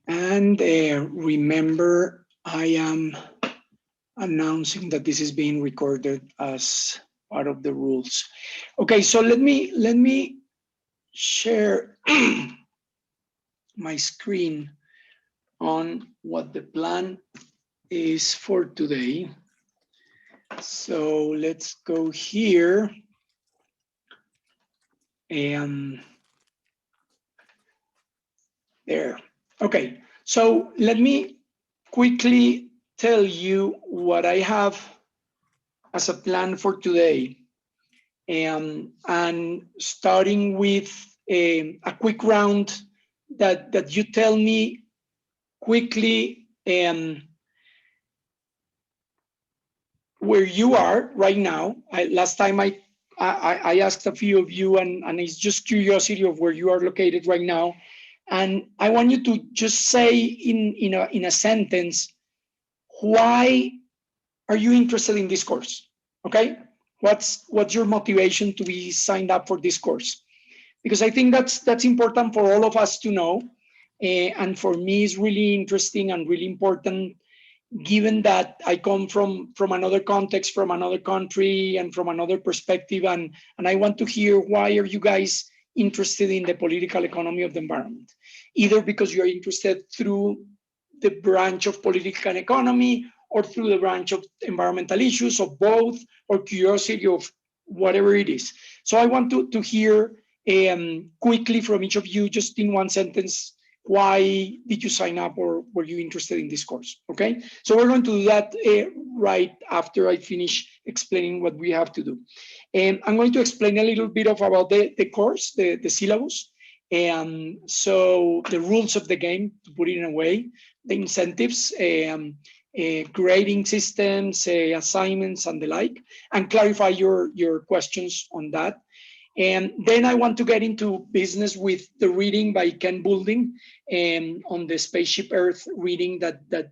And remember, I am announcing that this is being recorded as part of the rules. Okay, so let me share my screen on what the plan is for today. So let's go here. And there. Okay, so let me quickly tell you what I have as a plan for today. And starting with a quick round that you tell me quickly where you are right now. Last time I asked a few of you, and it's just curiosity of where you are located right now. And I want you to just say in a sentence, why are you interested in this course? Okay, what's your motivation to be signed up for this course? Because I think that's important for all of us to know, and for me it's really interesting and really important, given that I come from another context, from another country, and from another perspective, and I want to hear, why are you guys interested in the political economy of the environment? Either because you're interested through the branch of political economy, or through the branch of environmental issues, or both, or curiosity of whatever it is. So I want to hear quickly from each of you, just in one sentence, why did you sign up, or were you interested in this course? Okay, so we're going to do that right after I finish explaining what we have to do. And I'm going to explain a little bit about the course, the syllabus, and so the rules of the game, to put it in a way, the incentives, grading systems, assignments, and the like, and clarify your questions on that. And then I want to get into business with the reading by Ken Boulding, on the Spaceship Earth reading that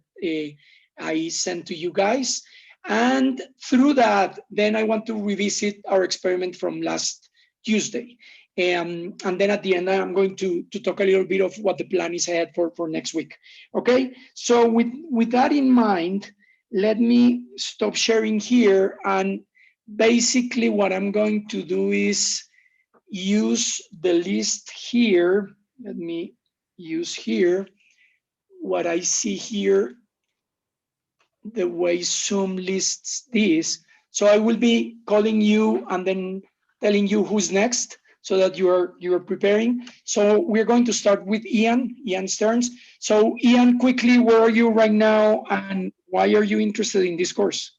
I sent to you guys. And through that, then I want to revisit our experiment from last Tuesday. And then at the end, I'm going to talk a little bit of what the plan is ahead for next week. Okay, so with that in mind, let me stop sharing here. And basically what I'm going to do is use the list here. Let me use here what I see here, the way Zoom lists this. So I will be calling you and then telling you who's next, so that you are preparing. So we're going to start with Ian Stearns. So Ian, quickly, where are you right now, and why are you interested in this course?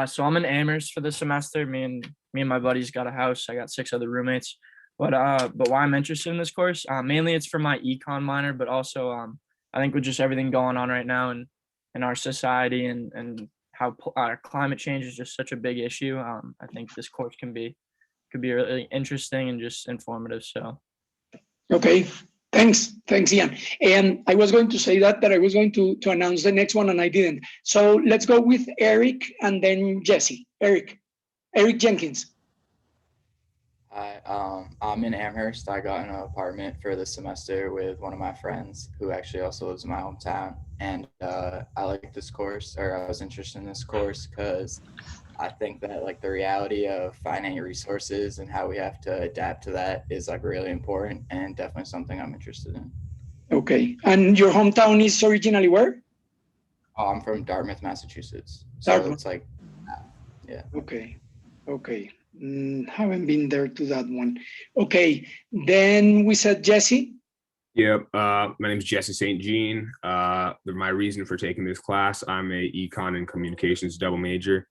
So I'm in Amherst for the semester. Me and my buddies got a house. I got 6 other roommates. But why I'm interested in this course, mainly it's for my econ minor, but also I think with just everything going on right now in our society, and how our climate change is just such a big issue. I think this course could be really interesting and just informative. So. Okay, thanks, Ian. And I was going to say that I was going to announce the next one, and I didn't. So let's go with Eric and then Jesse. Eric Jenkins. Hi, I'm in Amherst. I got an apartment for the semester with one of my friends who actually also lives in my hometown. And I like this course, or I was interested in this course because I think that like the reality of finite resources and how we have to adapt to that is like really important, and definitely something I'm interested in. Okay, and your hometown is originally where? Oh, I'm from Dartmouth, Massachusetts. So it's like, yeah. Okay. Haven't been there to that one. Okay, then we said Jesse. Yep. My name is Jesse St. Jean. My reason for taking this class, I'm a econ and communications double major.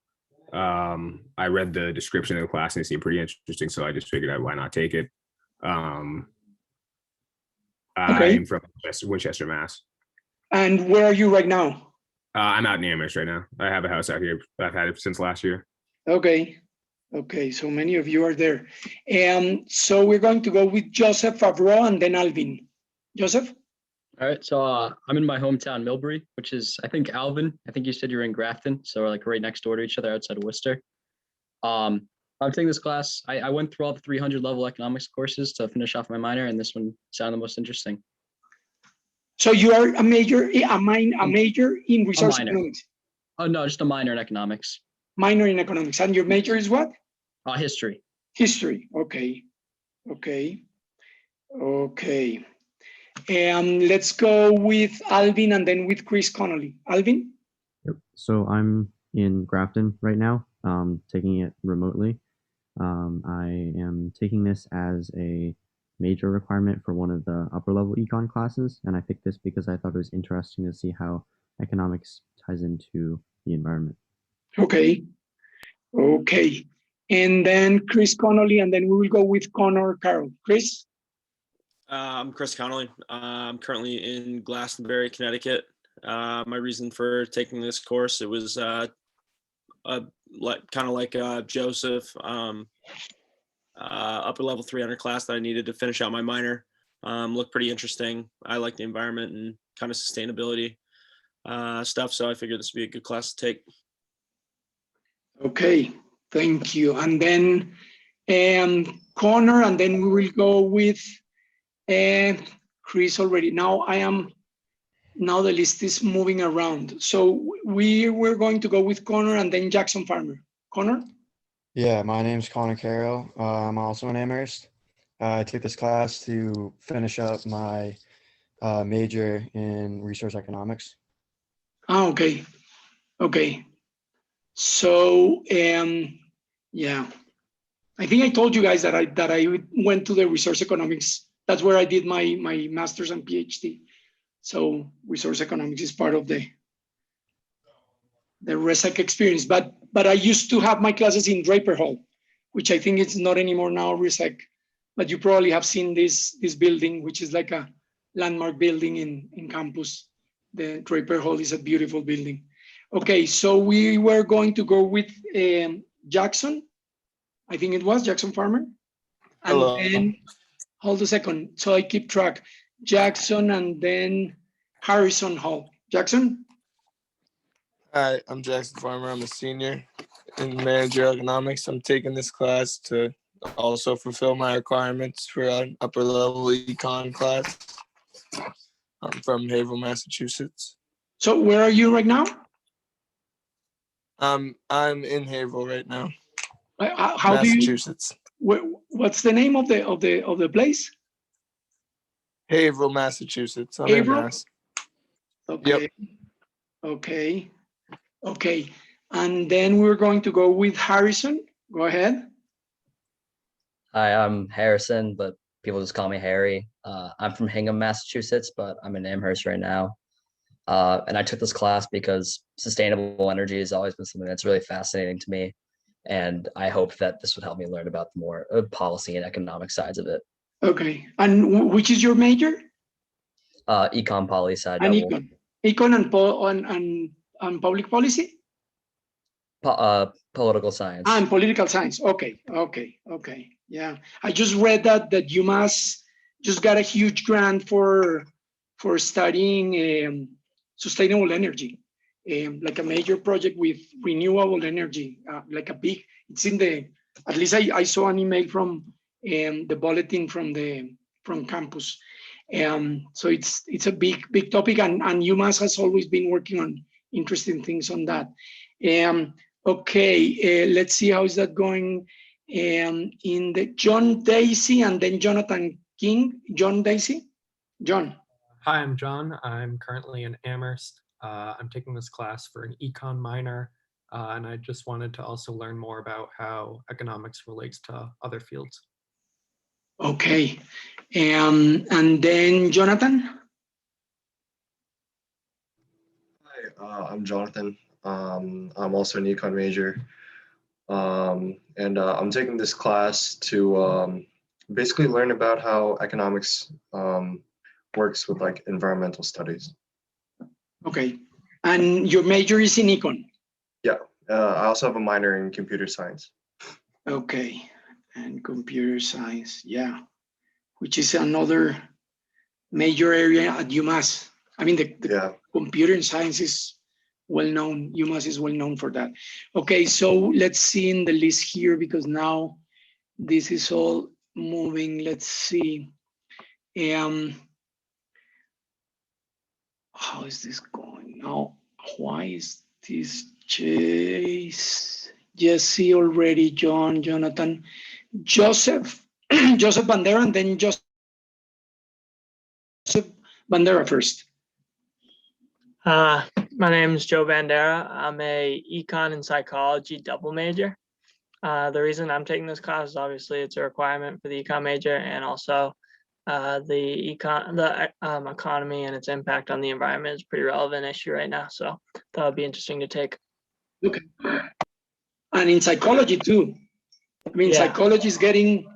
I read the description of the class and it seemed pretty interesting, so I just figured out why not take it. I'm from Winchester, Mass. And where are you right now? I'm out in Amherst right now. I have a house out here. I've had it since last year. Okay, so many of you are there. And so we're going to go with Joseph Favreau and then Alvin. Joseph? All right, so I'm in my hometown, Millbury, which is, I think, Alvin. I think you said you're in Grafton, so we're like right next door to each other outside of Worcester. I'm taking this class. I went through all the 300 level economics courses to finish off my minor, and this one sounded the most interesting. So you are a major in resource minor. economics, Oh, no, just a minor in economics. minor in economics, and your major is what? History. History. Okay. Okay. Okay. Let's go with Alvin and then with Chris Connolly. Alvin? Yep. So I'm in Grafton right now, taking it remotely. I am taking this as a major requirement for one of the upper level econ classes, and I picked this because I thought it was interesting to see how economics ties into the environment. Okay. Okay. And then Chris Connolly, and then we will go with Connor Carroll. Chris? I'm Chris Connolly. I'm currently in Glastonbury, Connecticut. My reason for taking this course, it was like Joseph, upper level 300 class that I needed to finish out my minor. Looked pretty interesting. I like the environment and kind of sustainability stuff, so I figured this would be a good class to take. Okay, thank you. And then Connor, and then we will go with Chris already. Now the list is moving around. So we're going to go with Connor and then Jackson Farmer. Connor? Yeah, my name's Connor Carroll. I'm also in Amherst. I took this class to finish up my major in resource economics. Oh, okay. Okay. So, yeah, I think I told you guys that I went to the resource economics. That's where I did my master's and PhD. So resource economics is part of the RESEC experience. But I used to have my classes in Draper Hall, which I think it's not anymore now RESEC. But you probably have seen this building, which is like a landmark building in campus. The Draper Hall is a beautiful building. Okay, so we were going to go with Jackson. I think it was Jackson Farmer. And Hello. then, hold a second, so I keep track. Jackson and then Harrison Hall. Jackson? Hi, I'm Jackson Farmer. I'm a senior in managerial economics. I'm taking this class to also fulfill my requirements for an upper level econ class. I'm from Haverhill, Massachusetts. So where are you right now? I'm in Haverhill right now, How do you? Massachusetts. What's the name of the place? Haverhill, Massachusetts. I'm in Haverhill? Mass. Okay. Yep. Okay. Okay. And then we're going to go with Harrison. Go ahead. Hi, I'm Harrison, but people just call me Harry. I'm from Hingham, Massachusetts, but I'm in Amherst right now. And I took this class because sustainable energy has always been something that's really fascinating to me. And I hope that this would help me learn about the more policy and economic sides of it. Okay. And which is your major? Econ Poly side And double. Econ and public policy? Political science. And political science. Okay. Okay. Okay. Yeah. I just read that UMass just got a huge grant for studying sustainable energy, like a major project with renewable energy, like a big, it's in the, at least I saw an email from the bulletin from campus. So it's a big topic, and UMass has always been working on interesting things on that. Okay, let's see how is that going. In the John Daisy and then Jonathan King. John Daisy? John. Hi, I'm John. I'm currently in Amherst. I'm taking this class for an econ minor, and I just wanted to also learn more about how economics relates to other fields. Okay, and then Jonathan? Hi, I'm Jonathan. I'm also an econ major. And I'm taking this class to basically learn about how economics works with like environmental studies. Okay, and your major is in econ? Yeah, I also have a minor in computer science. Okay, and computer science, yeah, which is another major area at UMass. I mean, the computer science is well known. UMass is well known for that. Okay, so let's see in the list here, because now this is all moving. Let's see. how is this going now? Why is this Jesse already, John, Jonathan, Joseph, Joseph Bandera, and then Joseph Bandera first. My name is Joe Bandera. I'm a econ and psychology double major. The reason I'm taking this class is obviously it's a requirement for the econ major, and also the economy and its impact on the environment is a pretty relevant issue right now. So that would be interesting to take. Okay. And in psychology too. I mean, psychology is getting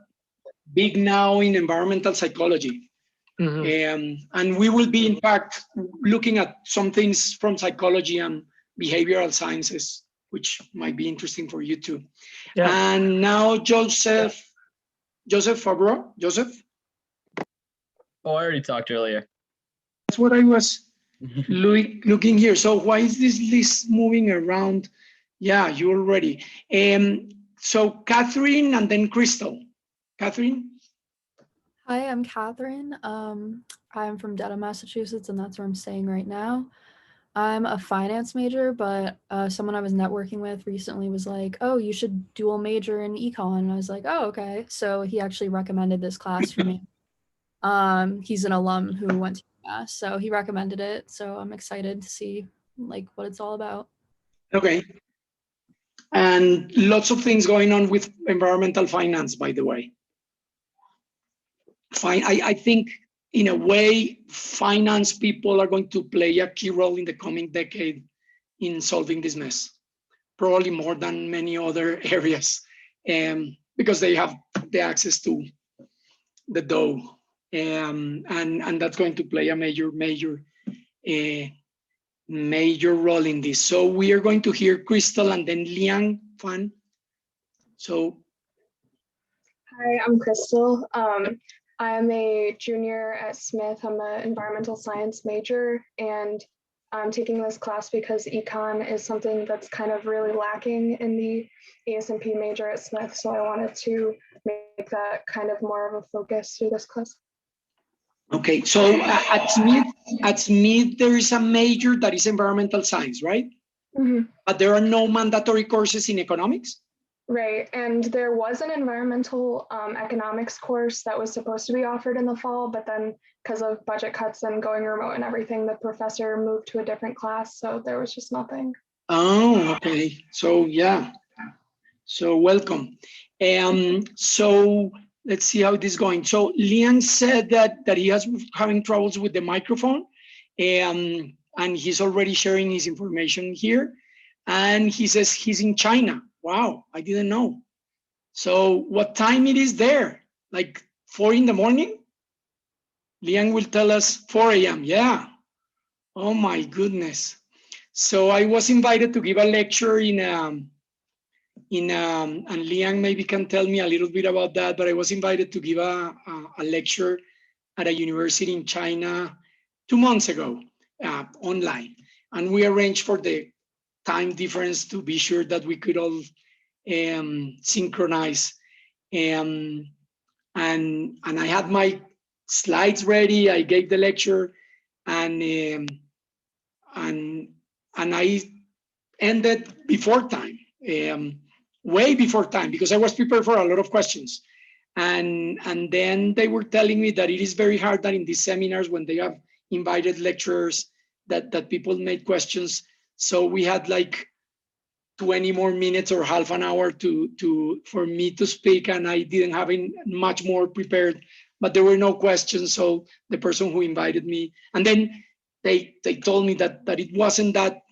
big now in environmental psychology. And we will be, in fact, looking at some things from psychology and behavioral sciences, which might be interesting for you too. Yeah. And now Joseph Fabro. Joseph? Oh, I already talked earlier. That's what I was looking here. So why is this list moving around? Yeah, you already. So Catherine and then Crystal. Catherine? Hi, I'm Catherine. I'm from Dedham, Massachusetts, and that's where I'm staying right now. I'm a finance major, but someone I was networking with recently was like, oh, you should dual major in econ. And I was like, oh, okay. So he actually recommended this class for me. He's an alum who went to UMass, so he recommended it. So I'm excited to see like what it's all about. Okay. And lots of things going on with environmental finance, by the way. I think in a way, finance people are going to play a key role in the coming decade in solving this mess, probably more than many other areas, because they have the access to the dough, and that's going to play a major role in this. So we are going to hear Crystal and then Liang Fan. So. Hi, I'm Crystal. I'm a junior at Smith. I'm an environmental science major, and I'm taking this class because econ is something that's kind of really lacking in the ES&P major at Smith. So I wanted to make that kind of more of a focus through this class. Okay, so at Smith, there is a major that is environmental science, right? Mm-hmm. But there are no mandatory courses in economics? Right, and there was an environmental economics course that was supposed to be offered in the fall, but then because of budget cuts and going remote and everything, the professor moved to a different class, so there was just nothing. Oh, okay. So yeah, so welcome. So let's see how this is going. So Liang said that he has having troubles with the microphone, and he's already sharing his information here, and he says he's in China. Wow, I didn't know. So what time it is there? Like 4 in the morning? Liang will tell us 4 a.m. Yeah. Oh my goodness. So I was invited to give a lecture and Liang maybe can tell me a little bit about that, but I was invited to give a lecture at a university in China 2 months ago, online. And we arranged for the time difference to be sure that we could all synchronize. And I had my slides ready. I gave the lecture, and I ended before time, way before time, because I was prepared for a lot of questions. And then they were telling me that it is very hard that in these seminars, when they have invited lecturers, that people make questions. So we had like 20 more minutes or half an hour for me to speak, and I didn't have much more prepared, but there were no questions. So the person who invited me, and then they told me that it wasn't that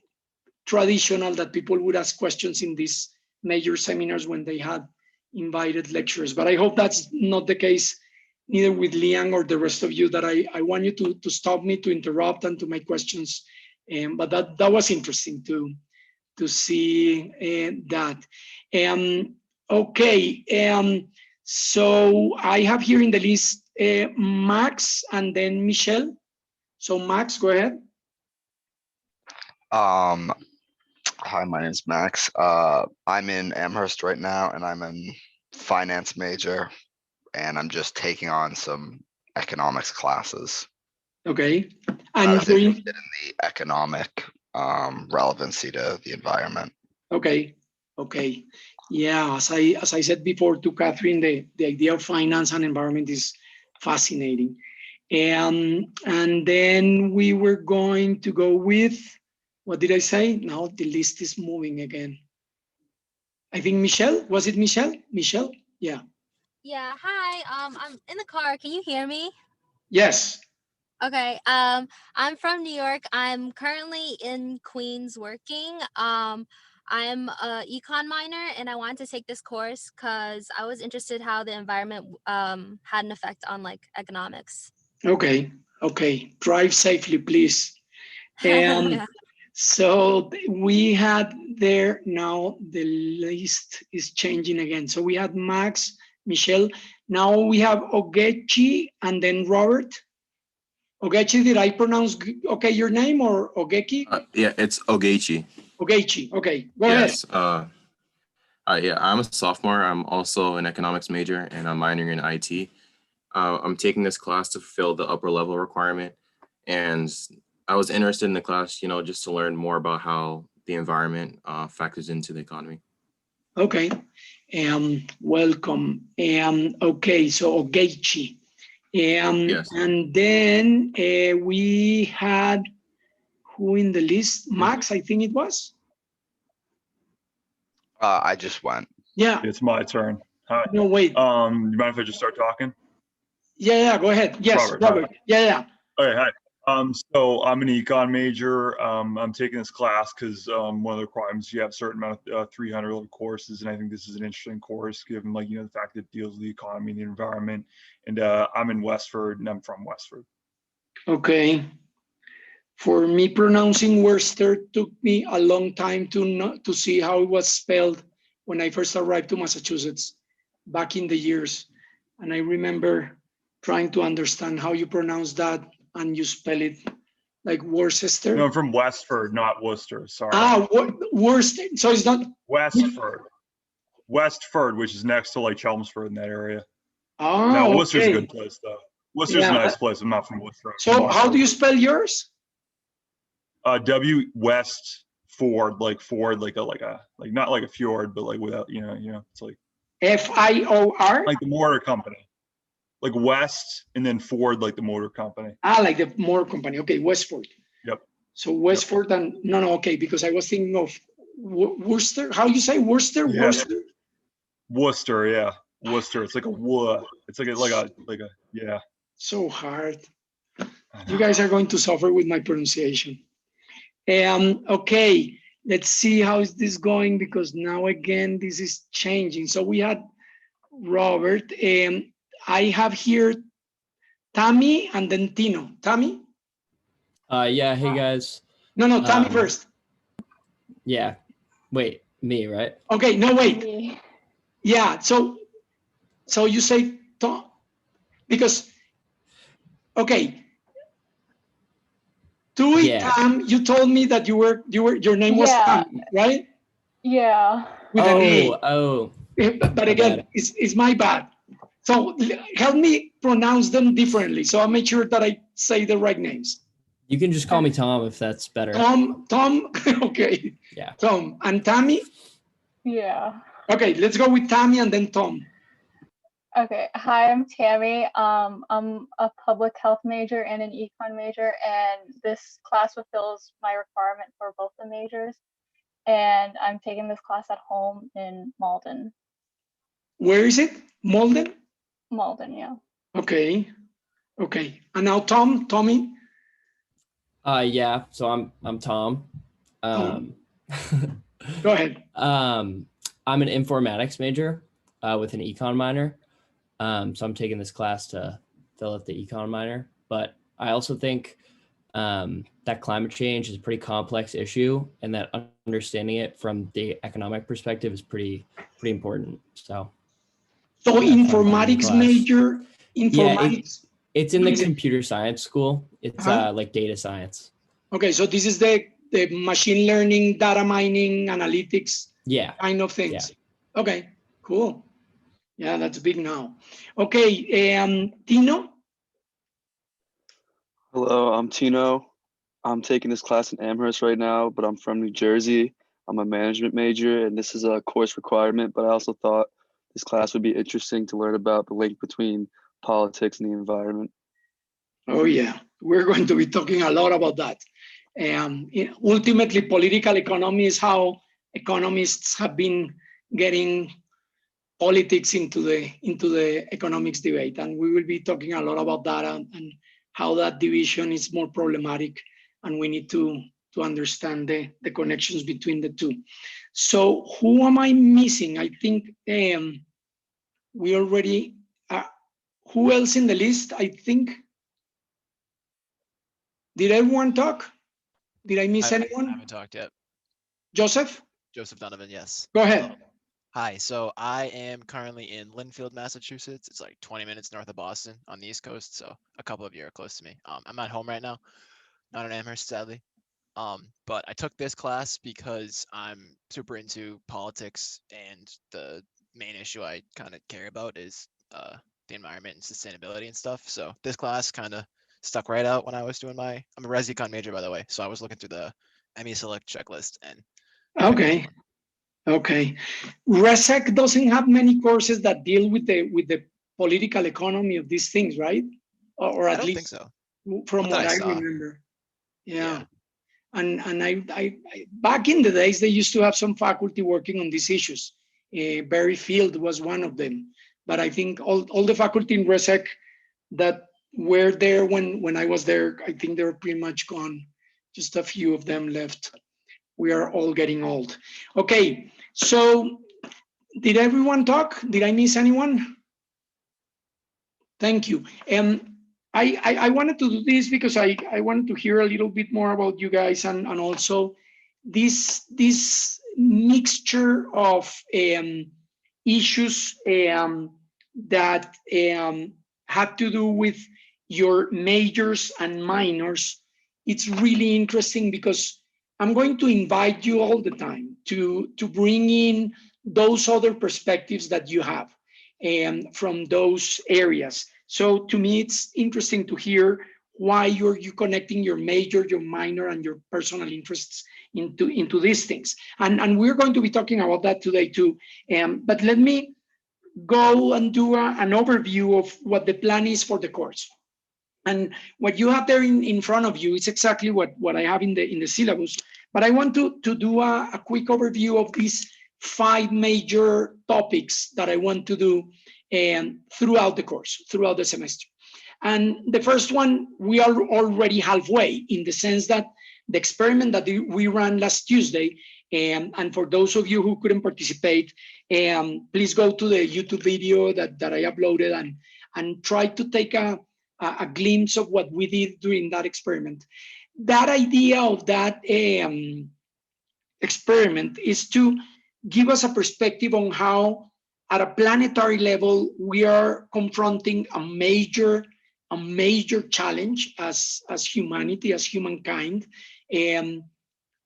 traditional that people would ask questions in these major seminars when they had invited lecturers. But I hope that's not the case, neither with Liang or the rest of you, that I want you to stop me, to interrupt, and to make questions. But that was interesting to see that. Okay, so I have here in the list Max and then Michelle. So Max, go ahead. Hi, my name's Max. I'm in Amherst right now, and I'm in finance major, and I'm just taking on some economics classes. Okay, I And was you're in, interested in the economic relevancy to the environment. okay, okay. Yeah, as I said before to Catherine, the idea of finance and environment is fascinating. And then we were going to go with, what did I say? Now the list is moving again. I think Michelle, was it Michelle? Michelle? Yeah. Yeah, hi. I'm in the car. Can you hear me? Yes. Okay. I'm from New York. I'm currently in Queens working. I'm a econ minor and I wanted to take this course because I was interested how the environment had an effect on like economics. Okay. Okay. Drive safely, please. And Yeah. so we had there, now the list is changing again. So we had Max, Michelle. Now we have Ogechi and then Robert. Ogechi, did I pronounce okay your name, or Ogeki? Yeah, it's Ogechi. Ogechi. Okay, go ahead. Yes. Yeah, I'm a sophomore. I'm also an economics major and I'm minoring in IT. I'm taking this class to fulfill the upper level requirement. And I was interested in the class, just to learn more about how the environment factors into the economy. Okay, welcome. Okay, so Ogechi. Yes. And then we had who in the list? Max, I think it was. I just went. Yeah. It's my turn. Hi. No, wait. You mind if I just start talking? Yeah, go ahead. Yes, Robert. Hi. Yeah. Okay, hi. So I'm an econ major. I'm taking this class because one of the requirements, you have a certain amount of 300 level courses, and I think this is an interesting course given the fact that it deals with the economy and the environment. And I'm in Westford, and I'm from Westford. Okay. For me, pronouncing Worcester took me a long time to see how it was spelled when I first arrived to Massachusetts back in the years. And I remember trying to understand how you pronounce that and you spell it like Worcester. No, I'm from Westford, not Worcester. Sorry. Worcester. So it's not Westford. Westford, which is next to like Chelmsford in that area. Oh, no, Worcester's okay. a good place though. Worcester's a nice place. I'm not from Worcester. So how do you spell yours? W West Ford, like Ford, like not like a fjord, but like without, it's like FIOR? like the motor company. Like West and then Ford, like the motor company. Like the motor company. Okay, Westford. Yep. So Westford and no, okay, because I was thinking of Worcester. How you say Worcester? Yeah. Worcester? Worcester, yeah. Worcester. It's like a it's like a yeah. So hard. You guys are going to suffer with my pronunciation. Okay, let's see how is this going, because now again this is changing. So we had Robert. I have here Tammy and then Tino. Tammy? Yeah, hey guys. No, Tammy first. Yeah. Wait, me, right? Okay, no, wait. Yeah, so you say Tom, because, okay. Tam, you told me that your name was Tam, right? Yeah. With an A. Oh. But again, it's my bad. So help me pronounce them differently, so I'll make sure that I say the right names. You can just call me Tom if that's better. Tom, okay. Yeah. Tom and Tammy? Yeah. Okay, let's go with Tammy and then Tom. Okay. Hi, I'm Tammy. I'm a public health major and an econ major, and this class fulfills my requirement for both the majors. And I'm taking this class at home in Malden. Where is it? Malden? Malden, yeah. Okay. And now Tommy? Yeah, so I'm Tom. Go ahead. I'm an informatics major with an econ minor. So I'm taking this class to fill out the econ minor. But I also think that climate change is a pretty complex issue, and that understanding it from the economic perspective is pretty important. So informatics major, informatics. Yeah, it's in the computer science school. It's like data science. Okay, so this is the machine learning, data mining, analytics kind of things. Yeah. Okay, cool. Yeah, that's big now. Okay, Tino? Hello, I'm Tino. I'm taking this class in Amherst right now, but I'm from New Jersey. I'm a management major, and this is a course requirement, but I also thought this class would be interesting to learn about the link between politics and the environment. Oh yeah, we're going to be talking a lot about that. Ultimately, political economy is how economists have been getting politics into the economics debate, and we will be talking a lot about that and how that division is more problematic, and we need to understand the connections between the two. So who am I missing? I think we already, who else in the list? I think, did everyone talk? Did I miss I anyone? haven't talked yet. Joseph? Joseph Donovan, yes. Go ahead. Hello. Hi, so I am currently in Linfield, Massachusetts. It's like 20 minutes north of Boston on the East Coast, so a couple of you are close to me. I'm at home right now, not in Amherst, sadly. But I took this class because I'm super into politics, and the main issue I kind of care about is the environment and sustainability and stuff. So this class kind of stuck right out when I was doing I'm a Res Econ major, by the way, so I was looking through the ME Select checklist and Okay. Okay. RESEC doesn't have many courses that deal with the political economy of these things, right? Or I at don't think least so. from Not that what I I saw. remember. Yeah. And I back in the days, they used to have some faculty working on these issues. Barry Field was one of them. But I think all the faculty in RESEC that were there when I was there, I think they were pretty much gone. Just a few of them left. We are all getting old. Okay, so did everyone talk? Did I miss anyone? Thank you. I wanted to do this because I wanted to hear a little bit more about you guys and also this mixture of issues that have to do with your majors and minors. It's really interesting because I'm going to invite you all the time to bring in those other perspectives that you have from those areas. So to me, it's interesting to hear why you're connecting your major, your minor, and your personal interests into these things. And we're going to be talking about that today too. But let me go and do an overview of what the plan is for the course. And what you have there in front of you is exactly what I have in the syllabus. But I want to do a quick overview of these 5 major topics that I want to do throughout the course, throughout the semester. And the first one, we are already halfway in the sense that the experiment that we ran last Tuesday, and for those of you who couldn't participate, please go to the YouTube video that I uploaded and try to take a glimpse of what we did during that experiment. That idea of that experiment is to give us a perspective on how, at a planetary level, we are confronting a major challenge as humanity, as humankind. I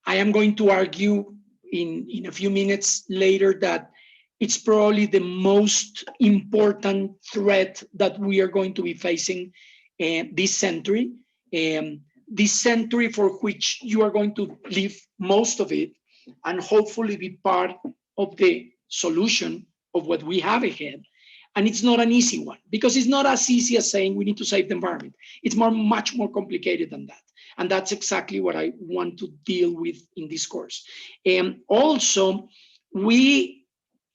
am going to argue in a few minutes later that it's probably the most important threat that we are going to be facing this century. This century for which you are going to live most of it and hopefully be part of the solution of what we have ahead. And it's not an easy one because it's not as easy as saying we need to save the environment. It's much more complicated than that. And that's exactly what I want to deal with in this course. Also, we,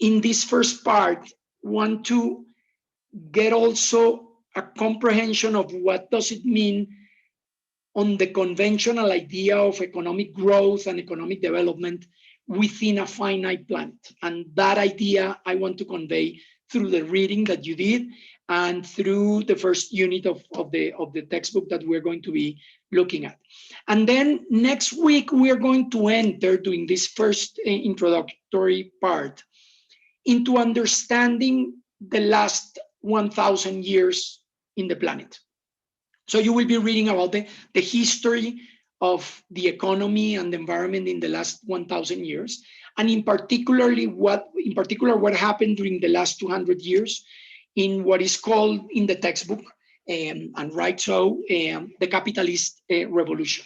in this first part, want to get also a comprehension of what does it mean on the conventional idea of economic growth and economic development within a finite planet. And that idea I want to convey through the reading that you did and through the first unit of the textbook that we're going to be looking at. And then next week, we are going to enter, during this first introductory part, into understanding the last 1,000 years in the planet. So you will be reading about the history of the economy and the environment in the last 1,000 years, and in particular what happened during the last 200 years in what is called in the textbook, and right so, the capitalist revolution,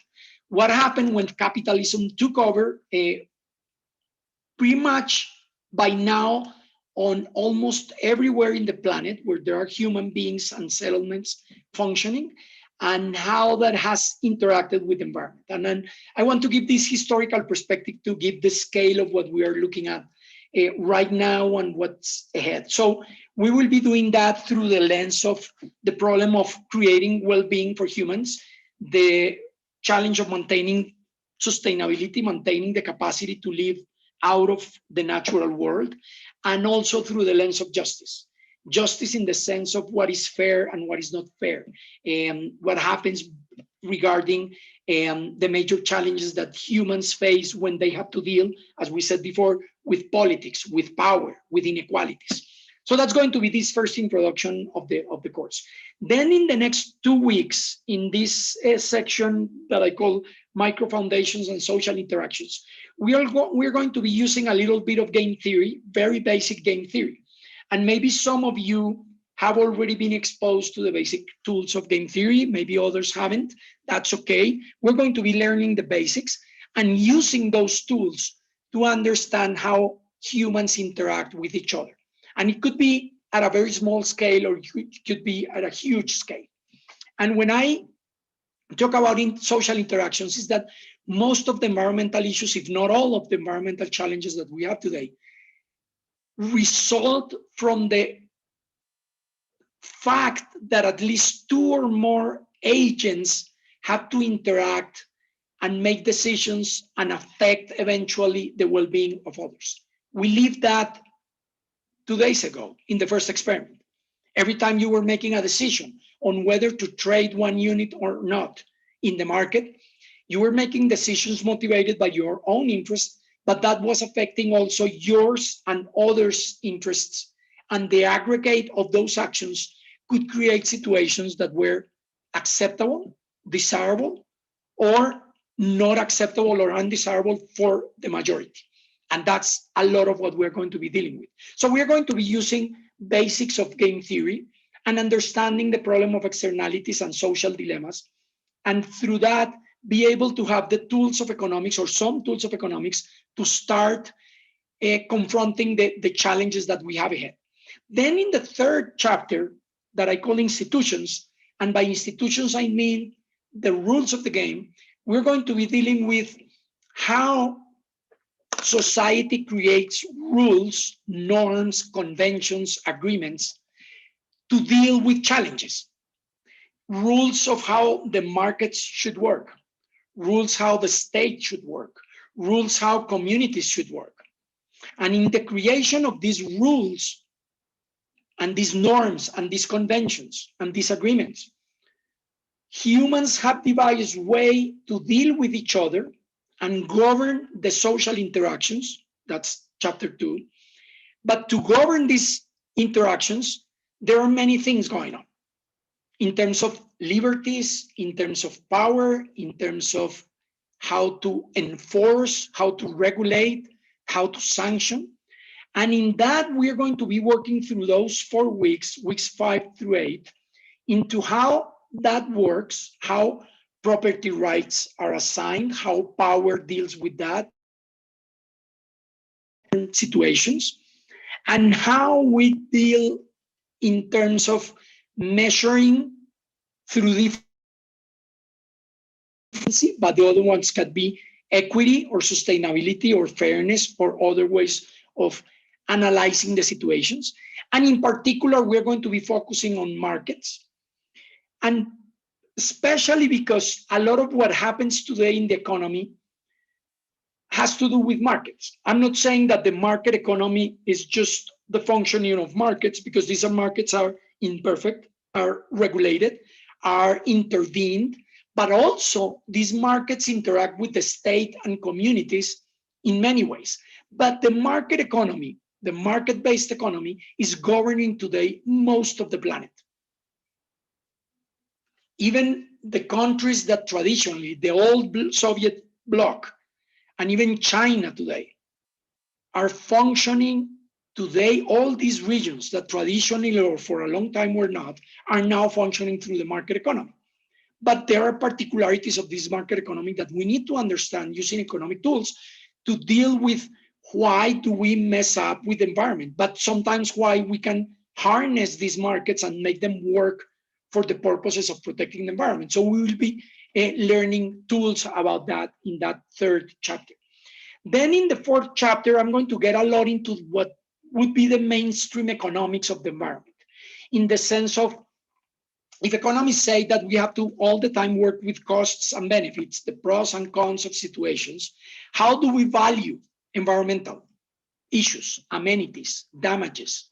What happened when capitalism took over? Pretty much by now, on almost everywhere in the planet where there are human beings and settlements functioning, and how that has interacted with the environment. And then I want to give this historical perspective to give the scale of what we are looking at right now and what's ahead. So we will be doing that through the lens of the problem of creating well-being for humans, the challenge of maintaining sustainability, maintaining the capacity to live out of the natural world, and also through the lens of justice. Justice in the sense of what is fair and what is not fair, and what happens regarding the major challenges that humans face when they have to deal, as we said before, with politics, with power, with inequalities. So that's going to be this first introduction of the course. Then in the next 2 weeks, in this section that I call Micro Foundations and Social Interactions, we're going to be using a little bit of game theory, very basic game theory. And maybe some of you have already been exposed to the basic tools of game theory, maybe others haven't. That's okay. We're going to be learning the basics and using those tools to understand how humans interact with each other. And it could be at a very small scale, or it could be at a huge scale. And when I talk about social interactions, is that most of the environmental issues, if not all of the environmental challenges that we have today, result from the fact that at least 2 or more agents have to interact and make decisions and affect eventually the well-being of others. We lived that 2 days ago in the first experiment. Every time you were making a decision on whether to trade one unit or not in the market, you were making decisions motivated by your own interests, but that was affecting also yours and others' interests. And the aggregate of those actions could create situations that were acceptable, desirable, or not acceptable or undesirable for the majority. And that's a lot of what we're going to be dealing with. So we're going to be using basics of game theory and understanding the problem of externalities and social dilemmas. And through that, be able to have the tools of economics, or some tools of economics, to start confronting the challenges that we have ahead. Then in the third chapter that I call institutions, and by institutions I mean the rules of the game, we're going to be dealing with how society creates rules, norms, conventions, agreements to deal with challenges. Rules of how the markets should work, rules how the state should work, rules how communities should work. And in the creation of these rules and these norms and these conventions and these agreements, humans have devised ways to deal with each other and govern the social interactions. That's chapter 2. But to govern these interactions, there are many things going on in terms of liberties, in terms of power, in terms of how to enforce, how to regulate, how to sanction. And in that, we're going to be working through those 4 weeks, weeks 5 through 8, into how that works, how property rights are assigned, how power deals with that situations, and how we deal in terms of measuring through different, but the other ones could be equity or sustainability or fairness or other ways of analyzing the situations. And in particular, we're going to be focusing on markets. And especially because a lot of what happens today in the economy has to do with markets. I'm not saying that the market economy is just the functioning of markets, because these markets are imperfect, are regulated, are intervened, but also these markets interact with the state and communities in many ways. But the market economy, the market-based economy, is governing today most of the planet. Even the countries that traditionally, the old Soviet bloc, and even China today, are functioning today. All these regions that traditionally or for a long time were not, are now functioning through the market economy. but there are particularities of this market economy that we need to understand using economic tools to deal with why do we mess up with the environment, but sometimes why we can harness these markets and make them work for the purposes of protecting the environment. So we will be learning tools about that in that third chapter. Then in the fourth chapter, I'm going to get a lot into what would be the mainstream economics of the environment, in the sense of, if economists say that we have to all the time work with costs and benefits, the pros and cons of situations, how do we value environmental issues, amenities, damages?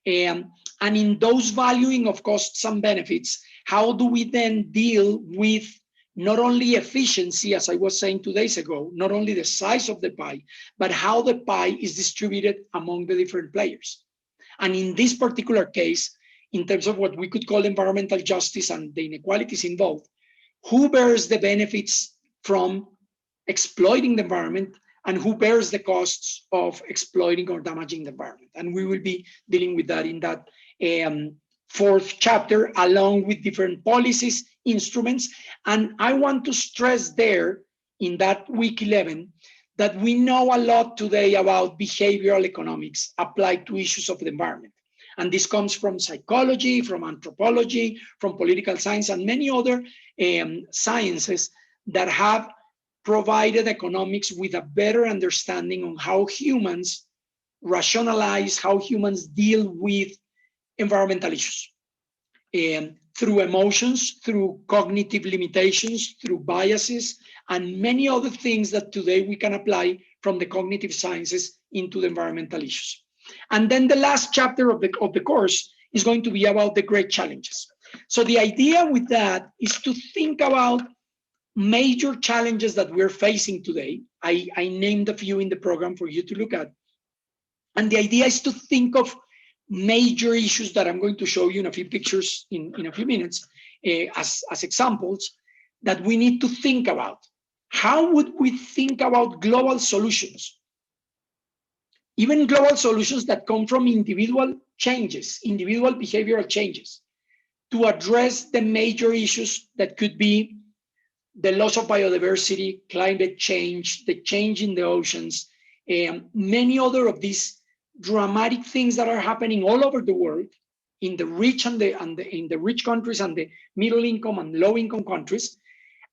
And in those valuing of costs and benefits, how do we then deal with not only efficiency, as I was saying 2 days ago, not only the size of the pie, but how the pie is distributed among the different players? And in this particular case, in terms of what we could call environmental justice and the inequalities involved, who bears the benefits from exploiting the environment and who bears the costs of exploiting or damaging the environment? And we will be dealing with that in that fourth chapter, along with different policies, instruments. And I want to stress there in that week 11 that we know a lot today about behavioral economics applied to issues of the environment. And this comes from psychology, from anthropology, from political science, and many other sciences that have provided economics with a better understanding on how humans rationalize, how humans deal with environmental issues. Through emotions, through cognitive limitations, through biases, and many other things that today we can apply from the cognitive sciences into the environmental issues. And then the last chapter of the course is going to be about the great challenges. So the idea with that is to think about major challenges that we're facing today. I named a few in the program for you to look at. And the idea is to think of major issues that I'm going to show you in a few pictures in a few minutes as examples that we need to think about. How would we think about global solutions? Even global solutions that come from individual changes, individual behavioral changes, to address the major issues that could be the loss of biodiversity, climate change, the change in the oceans, and many other of these dramatic things that are happening all over the world, in the rich and in the rich countries and the middle income and low income countries,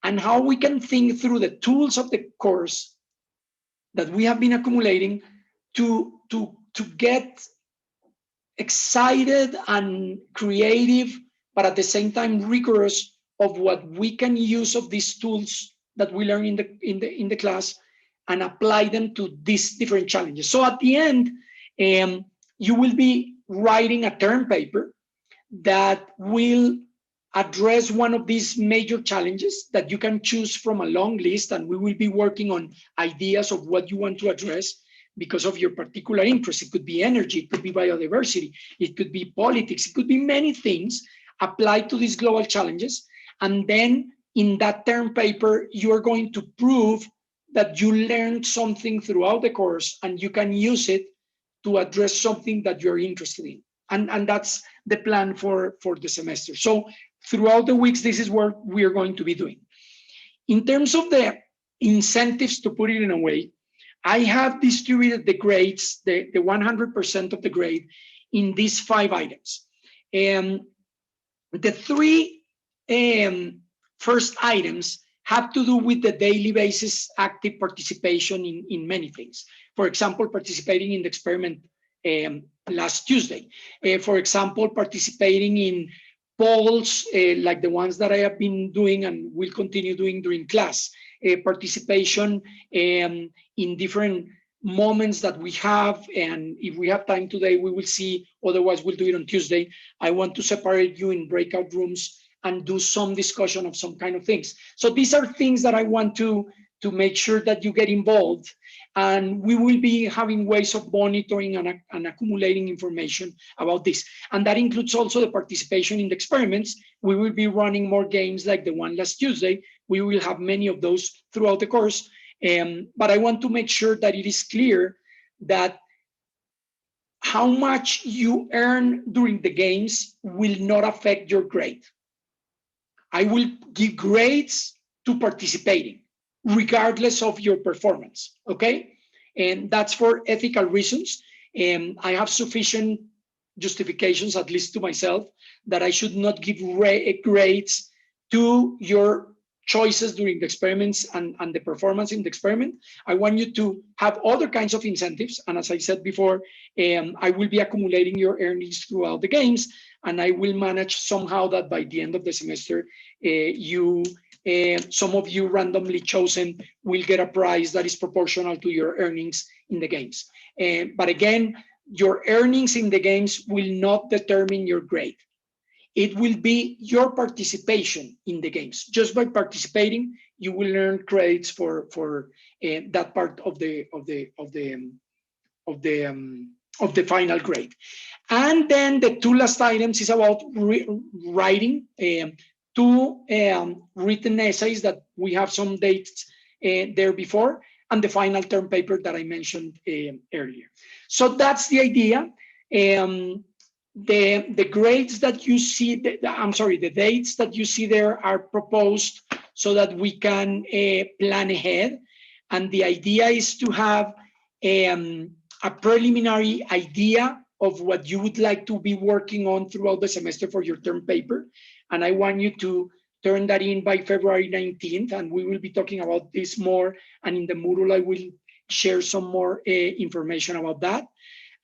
and how we can think through the tools of the course that we have been accumulating to get excited and creative, but at the same time rigorous of what we can use of these tools that we learn in the class and apply them to these different challenges. So at the end, you will be writing a term paper that will address one of these major challenges that you can choose from a long list, and we will be working on ideas of what you want to address because of your particular interest. It could be energy, it could be biodiversity, it could be politics, it could be many things applied to these global challenges. And then in that term paper, you are going to prove that you learned something throughout the course and you can use it to address something that you're interested in. And that's the plan for the semester. So throughout the weeks, this is what we are going to be doing. In terms of the incentives, to put it in a way, I have distributed the grades, the 100% of the grade, in these 5 items. And the 3 first items have to do with the daily basis active participation in many things. For example, participating in the experiment last Tuesday. For example, participating in polls like the ones that I have been doing and will continue doing during class. Participation in different moments that we have, and if we have time today, we will see, otherwise we'll do it on Tuesday. I want to separate you in breakout rooms and do some discussion of some kind of things. So these are things that I want to make sure that you get involved, and we will be having ways of monitoring and accumulating information about this. And that includes also the participation in the experiments. We will be running more games like the one last Tuesday. We will have many of those throughout the course. But I want to make sure that it is clear that how much you earn during the games will not affect your grade. I will give grades to participating, regardless of your performance, okay? And that's for ethical reasons. And I have sufficient justifications, at least to myself, that I should not give grades to your choices during the experiments and the performance in the experiment. I want you to have other kinds of incentives. And as I said before, I will be accumulating your earnings throughout the games, and I will manage somehow that by the end of the semester, some of you randomly chosen will get a prize that is proportional to your earnings in the games. But again, your earnings in the games will not determine your grade. It will be your participation in the games. Just by participating, you will earn credits for that part of the final grade. And then the two last items is about writing two written essays that we have some dates there before, and the final term paper that I mentioned earlier. So that's the idea. The grades that you see, the dates that you see there are proposed so that we can plan ahead. And the idea is to have a preliminary idea of what you would like to be working on throughout the semester for your term paper. And I want you to turn that in by February 19th, and we will be talking about this more. And in the Moodle, I will share some more information about that.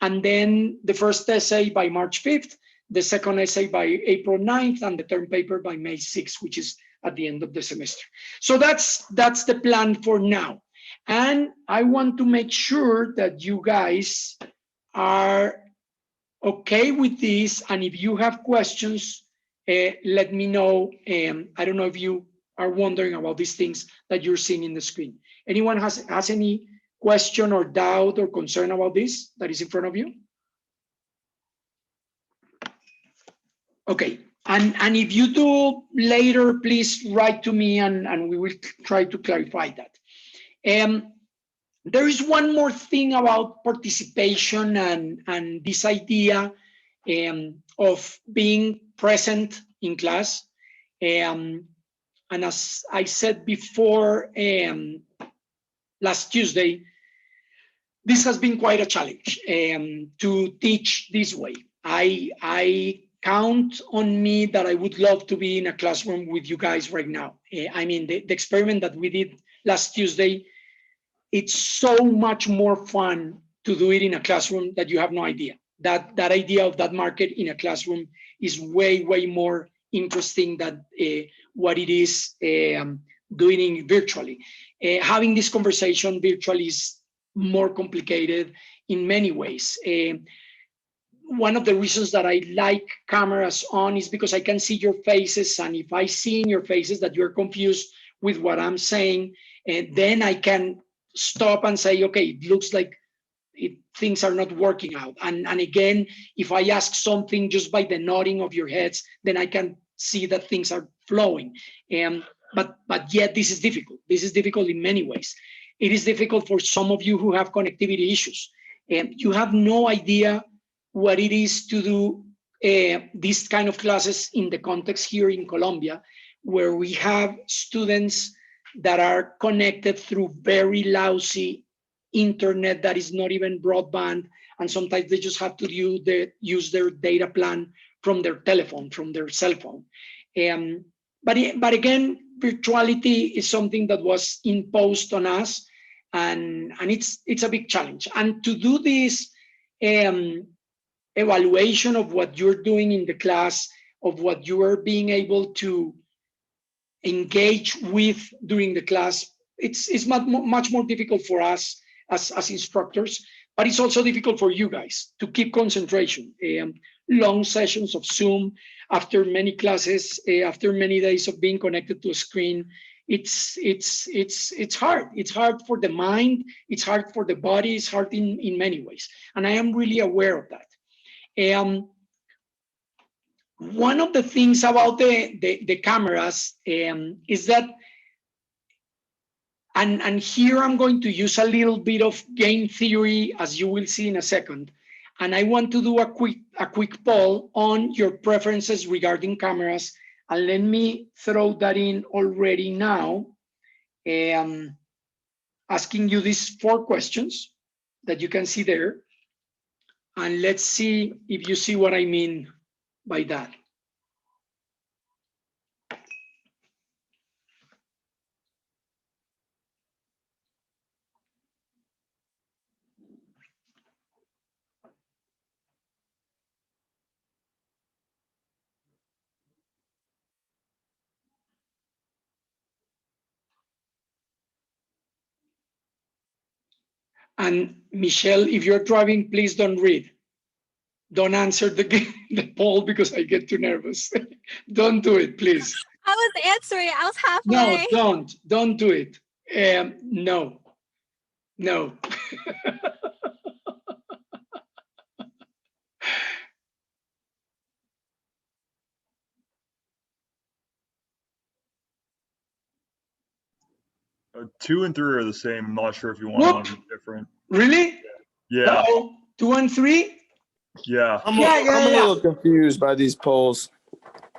And then the first essay by March 5th, the second essay by April 9th, and the term paper by May 6th, which is at the end of the semester. So that's the plan for now. And I want to make sure that you guys are okay with this. And if you have questions, let me know. I don't know if you are wondering about these things that you're seeing in the screen. Anyone has any question or doubt or concern about this that is in front of you? Okay, and if you do later, please write to me and we will try to clarify that. There is one more thing about participation and this idea of being present in class. And as I said before, last Tuesday, this has been quite a challenge to teach this way. I count on me that I would love to be in a classroom with you guys right now. I mean, the experiment that we did last Tuesday, it's so much more fun to do it in a classroom that you have no idea. That idea of that market in a classroom is way, way more interesting than what it is doing it virtually. Having this conversation virtually is more complicated in many ways. One of the reasons that I like cameras on is because I can see your faces, and if I see in your faces that you're confused with what I'm saying, then I can stop and say, okay, it looks like things are not working out. And again, if I ask something just by the nodding of your heads, then I can see that things are flowing. But yet this is difficult. This is difficult in many ways. It is difficult for some of you who have connectivity issues. You have no idea what it is to do these kind of classes in the context here in Colombia, where we have students that are connected through very lousy internet that is not even broadband, and sometimes they just have to use their data plan from their telephone, from their cell phone. But again, virtuality is something that was imposed on us, and it's a big challenge. And to do this evaluation of what you're doing in the class, of what you are being able to engage with during the class, it's much more difficult for us as instructors, but it's also difficult for you guys to keep concentration. Long sessions of Zoom after many classes, after many days of being connected to a screen, it's hard. It's hard for the mind, it's hard for the body, it's hard in many ways. And I am really aware of that. One of the things about the cameras is that, and here I'm going to use a little bit of game theory, as you will see in a second. And I want to do a quick poll on your preferences regarding cameras And let me throw that in already now, asking you these 4 questions that you can see there. And let's see if you see what I mean by that. And Michelle, if you're driving, please don't read. Don't answer the poll because I get too nervous. Don't do it, please. I was answering. I was No, halfway. don't do it. No. 2 and 3 are the same. I'm not sure if you want one different. Really? Yeah. Uh-oh. 2 and 3? Yeah. I'm a little confused by these polls.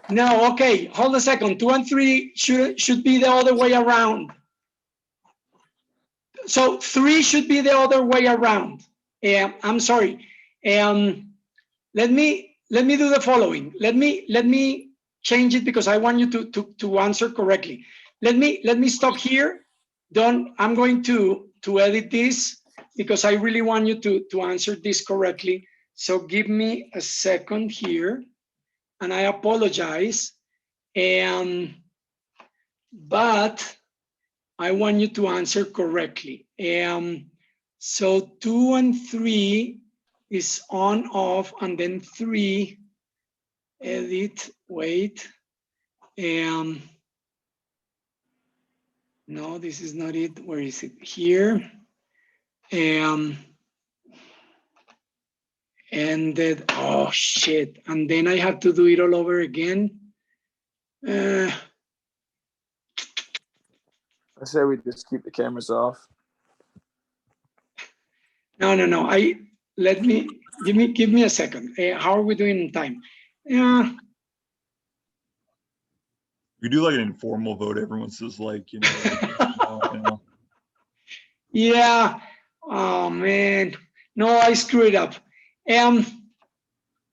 No, okay. Hold a second. 2 and 3 should be the other way around. So 3 should be the other way around. I'm sorry. Let me do the following. Let me change it because I want you to answer correctly. Let me stop here. I'm going to edit this because I really want you to answer this correctly. So give me a second here, and I apologize. But I want you to answer correctly. So 2 and 3 is on, off, and then 3, edit, wait. No, this is not it. Where is it? Here. And then, oh shit. And then I have to do it all over again. I say we just keep the cameras off. No. Give me a second. How are we doing in time? Yeah. We do like an informal vote. Everyone says like, you know. Yeah. Oh man. No, I screwed it up. Don't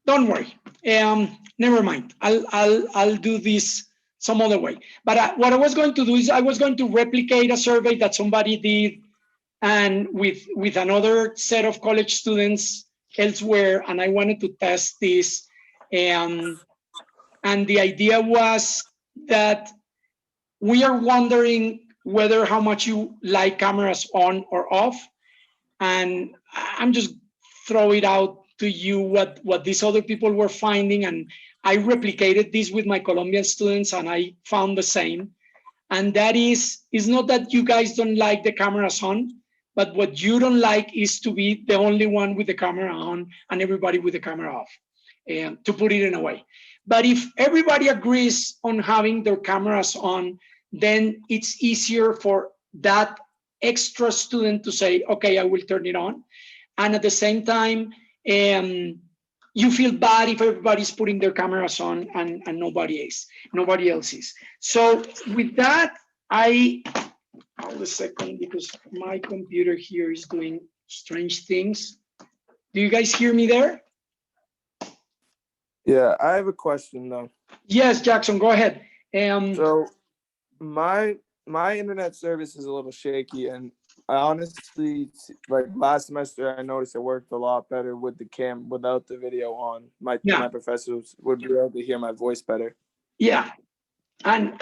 worry. Never mind. I'll do this some other way. But what I was going to do is I was going to replicate a survey that somebody did, and with another set of college students elsewhere, and I wanted to test this. And the idea was that we are wondering whether how much you like cameras on or off. And I'm just throw it out to you what these other people were finding. And I replicated this with my Colombian students, and I found the same. And that is not that you guys don't like the cameras on, but what you don't like is to be the only one with the camera on and everybody with the camera off, to put it in a way. But if everybody agrees on having their cameras on, then it's easier for that extra student to say, okay, I will turn it on. And at the same time, you feel bad if everybody's putting their cameras on and nobody else is. So with that, hold a second because my computer here is doing strange things. Do you guys hear me there? Yeah, I have a question though. Yes, Jackson, go ahead. So my internet service is a little shaky, and I honestly, like last semester, I noticed it worked a lot better with the cam without the video on. My professors would be able to hear my voice better. Yeah, and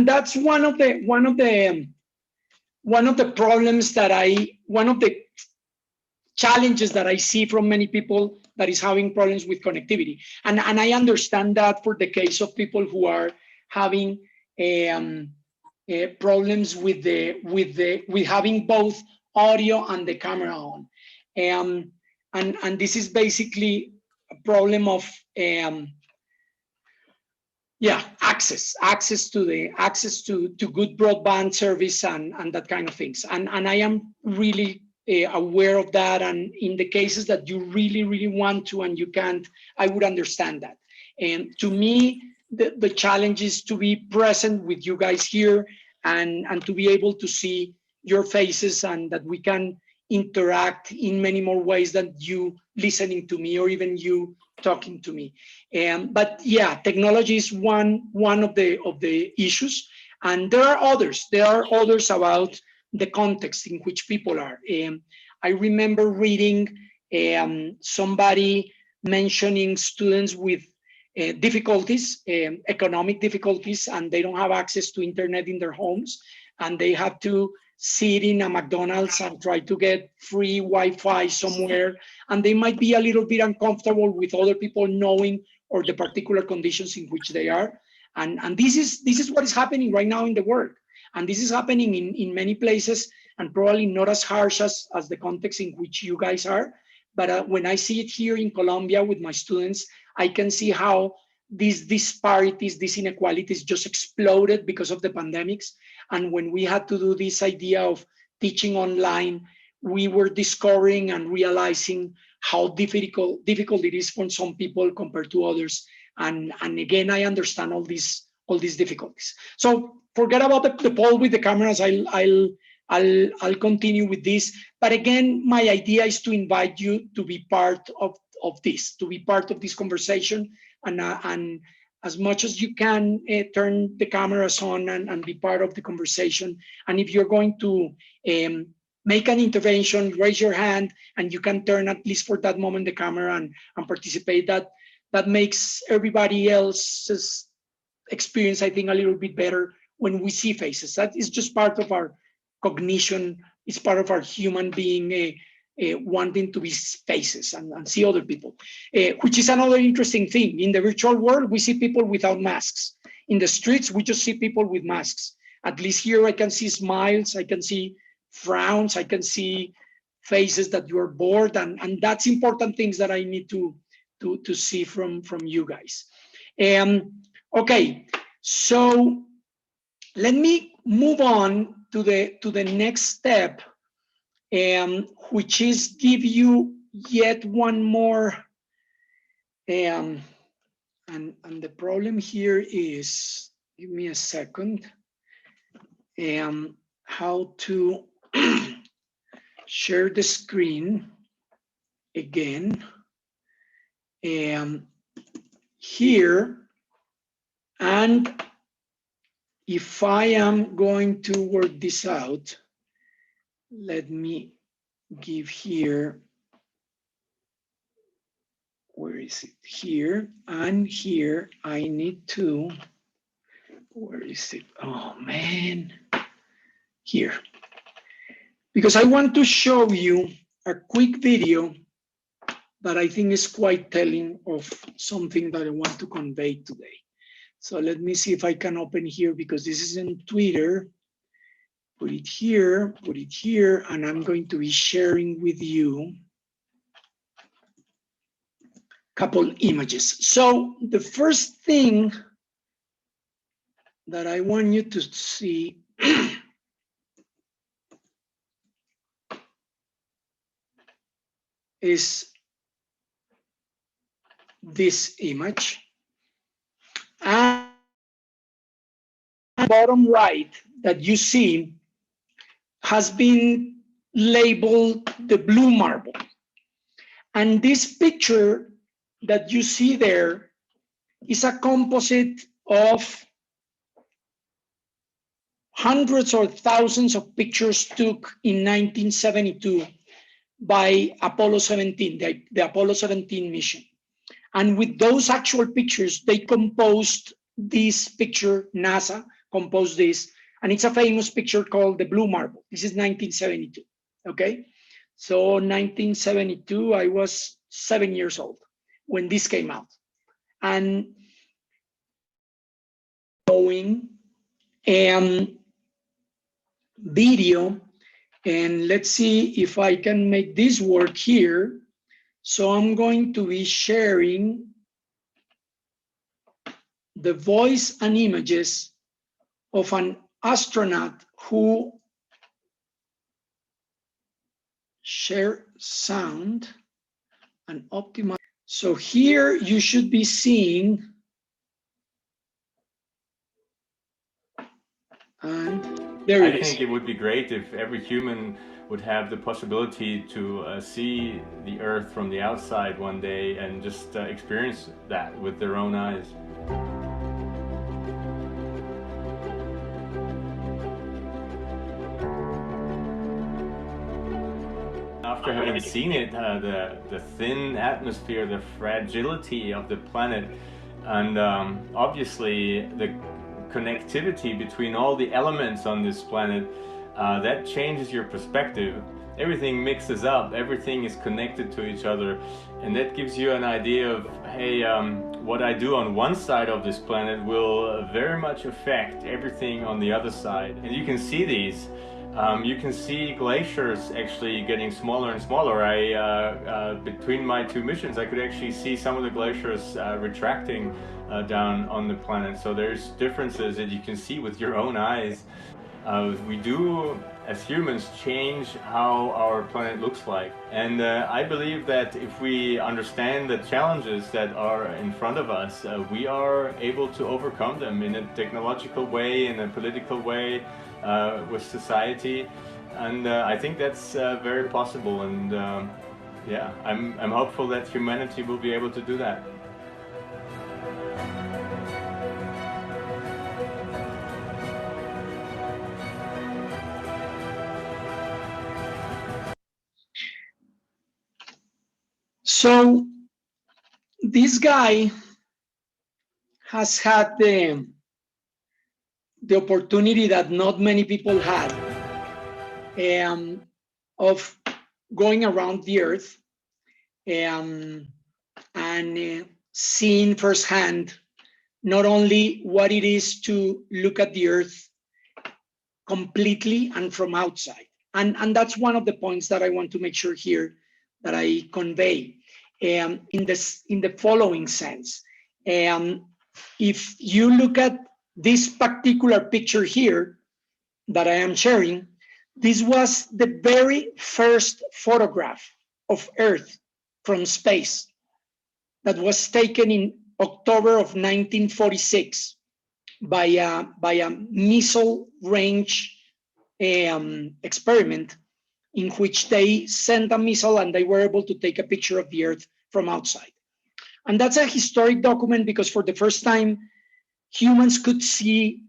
that's one of the problems that one of the challenges that I see from many people that is having problems with connectivity. And I understand that for the case of people who are having problems with having both audio and the camera on. And this is basically a problem of access to good broadband service and that kind of things. And I am really aware of that. And in the cases that you really want to and you can't, I would understand that. And to me, the challenge is to be present with you guys here and to be able to see your faces and that we can interact in many more ways than you listening to me or even you talking to me. But yeah, technology is one of the issues, and there are others. There are others about the context in which people are. I remember reading somebody mentioning students with difficulties, economic difficulties, and they don't have access to internet in their homes, and they have to sit in a McDonald's and try to get free Wi-Fi somewhere, and they might be a little bit uncomfortable with other people knowing or the particular conditions in which they are. And this is what is happening right now in the world. And this is happening in many places, and probably not as harsh as the context in which you guys are. But when I see it here in Colombia with my students, I can see how these disparities, these inequalities just exploded because of the pandemics. And when we had to do this idea of teaching online, we were discovering and realizing how difficult it is for some people compared to others. And again, I understand all these difficulties. So forget about the poll with the cameras. I'll continue with this. But again, my idea is to invite you to be part of this, to be part of this conversation, and as much as you can, turn the cameras on and be part of the conversation. And if you're going to make an intervention, raise your hand, and you can turn, at least for that moment, the camera and participate. That makes everybody else's experience, I think, a little bit better when we see faces. That is just part of our cognition. It's part of our human being wanting to be faces and see other people, which is another interesting thing. In the virtual world, we see people without masks. In the streets, we just see people with masks. At least here, I can see smiles, I can see frowns, I can see faces that you're bored, and that's important things that I need to see from you guys. Okay, so let me move on to the next step, which is give you yet one more. And the problem here is, give me a second, how to share the screen again. Here, and if I am going to work this out, let me give here, where is it? Here, and here I need to, where is it? Oh man, here. Because I want to show you a quick video that I think is quite telling of something that I want to convey today. So let me see if I can open here, because this is in Twitter. Put it here, and I'm going to be sharing with you a couple images. So the first thing that I want you to see is this image. And bottom right that you see has been labeled the blue marble. And this picture that you see there is a composite of hundreds or thousands of pictures took in 1972 by Apollo 17, the Apollo 17 mission. And with those actual pictures, they composed this picture. NASA composed this, and it's a famous picture called the blue marble. This is 1972, okay? So 1972, I was 7 years old when this came out. And showing video, and let's see if I can make this work here. So I'm going to be sharing the voice and images of an astronaut who share sound and optimize. So here you should be seeing And there it I is. think it would be great if every human would have the possibility to see the Earth from the outside one day and just experience that with their own eyes. After having seen it, the thin atmosphere, the fragility of the planet, and obviously the connectivity between all the elements on this planet, that changes your perspective. Everything mixes up, everything is connected to each other, and that gives you an idea of, hey, what I do on one side of this planet will very much affect everything on the other side. And you can see these. You can see glaciers actually getting smaller and smaller. Between my two missions, I could actually see some of the glaciers retracting down on the planet. So there's differences that you can see with your own eyes. We do, as humans, change how our planet looks like. And I believe that if we understand the challenges that are in front of us, we are able to overcome them in a technological way, in a political way, with society. And I think that's very possible. And yeah, I'm hopeful that humanity will be able to do that. So this guy has had the opportunity that not many people had of going around the earth and seeing firsthand not only what it is to look at the earth completely and from outside. And that's one of the points that I want to make sure here that I convey in the following sense. If you look at this particular picture here that I am sharing, this was the very first photograph of Earth from space that was taken in October of 1946 by a missile range experiment in which they sent a missile and they were able to take a picture of the Earth from outside. And that's a historic document because for the first time, humans could see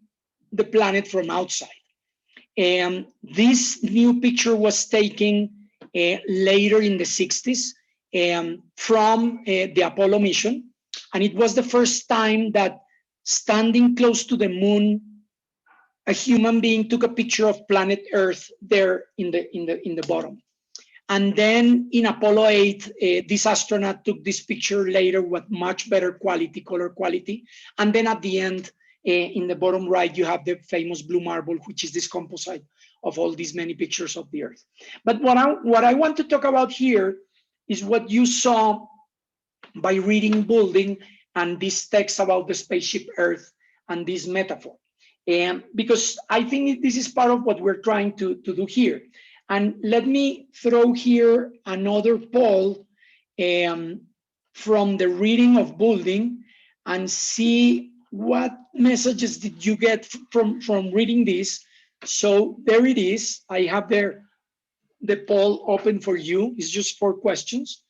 the planet from outside. And this new picture was taken later in the 60s from the Apollo mission. And it was the first time that standing close to the moon, a human being took a picture of planet Earth there in the bottom. And then in Apollo 8, this astronaut took this picture later with much better quality, color quality. And then at the end, in the bottom right, you have the famous blue marble, which is this composite of all these many pictures of the Earth. But what I want to talk about here is what you saw by reading Boulding and this text about the spaceship Earth and this metaphor. Because I think this is part of what we're trying to do here. And let me throw here another poll from the reading of Boulding and see what messages did you get from reading this. So there it is. I have there the poll open for you. It's just 4 questions.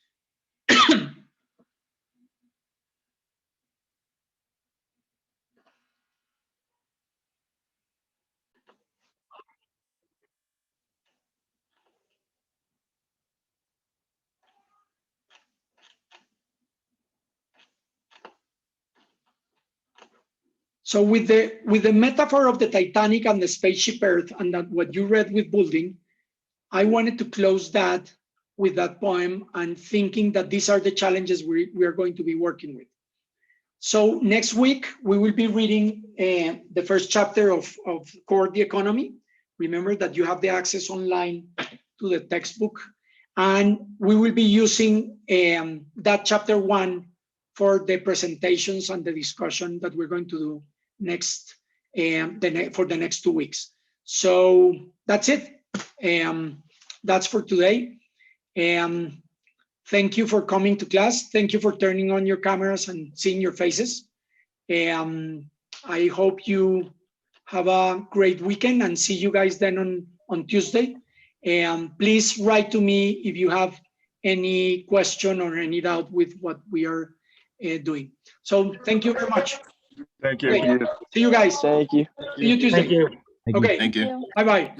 So with the metaphor of the Titanic and the spaceship Earth and that what you read with Boulding, I wanted to close that with that poem and thinking that these are the challenges we are going to be working with. So next week, we will be reading the first chapter of Core the Economy. Remember that you have the access online to the textbook. And we will be using that chapter 1 for the presentations and the discussion that we're going to do next for the next 2 weeks. So that's it. That's for today. Thank you for coming to class. Thank you for turning on your cameras and seeing your faces. I hope you Have a great weekend and see you guys then on Tuesday. And please write to me if you have any question or any doubt with what we are doing. So thank you very much. Thank you. Okay. See you guys. Thank you. See you Tuesday. Thank you. Okay. Thank you. Bye-bye.